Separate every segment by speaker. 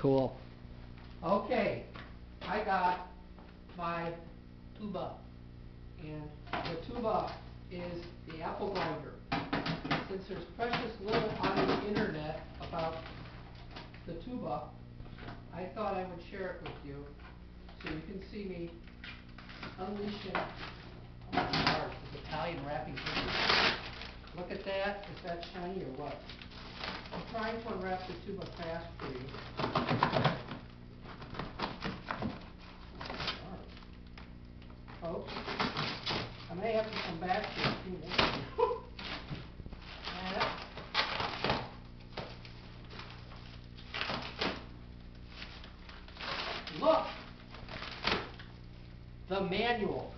Speaker 1: Cool.
Speaker 2: Okay, I got my tuba, and the tuba is the apple grinder. Since there's precious little on the internet about the tuba, I thought I would share it with you so you can see me unleashing. Oh my gosh, this Italian wrapping paper. Look at that. Is that shiny or what? I'm trying to unwrap the tuba fast for you. Folks, I may have to come back to a few minutes. Look! The manual.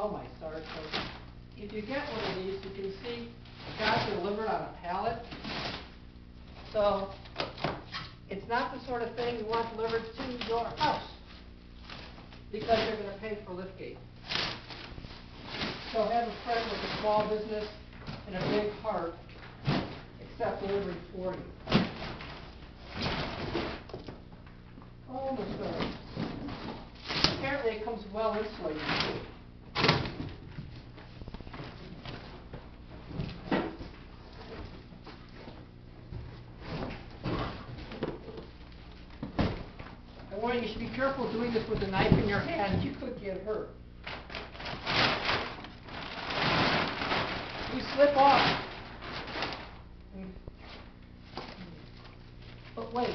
Speaker 2: Oh my stars, folks. If you get one of these, you can see it got delivered on a pallet. So, it's not the sort of thing you want delivered to your house because you're going to pay for liftgate. So have a friend with a small business and a big heart accept delivery for you. Oh my stars. Apparently it comes well insulated too. You should be careful doing this with a knife in your hand. You could get hurt. You slip off. But wait,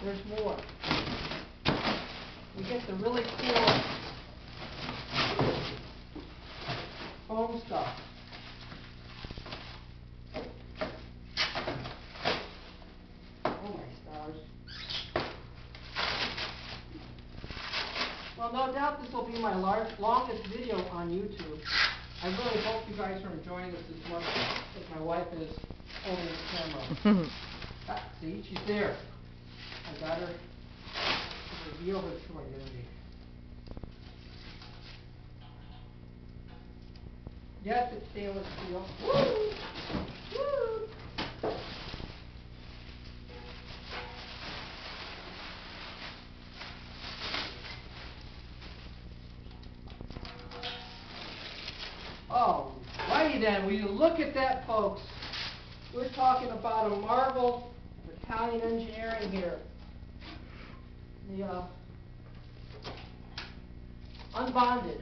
Speaker 2: there's more. You get the really cool foam stuff. Oh my stars. Well, no doubt this will be my longest video on YouTube. I really hope you guys are enjoying this as much as my wife is holding the camera. See, she's there. I got her to reveal her true identity. Yes, it's stainless steel. Woo! Woo! Alrighty then, will you look at that, folks? We're talking about a marvel of Italian engineering here. The unbonded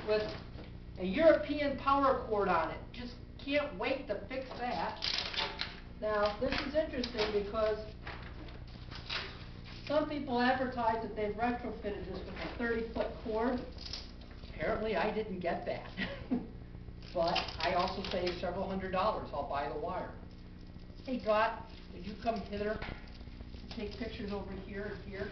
Speaker 2: with a European power cord on it. Just can't wait to fix that. Now, this is interesting because some people advertise that they've retrofitted this with a 30-foot cord. Apparently, I didn't get that. But I also saved several $100s. I'll buy the wire. Hey, Dot, did you come hither to take pictures over here and here?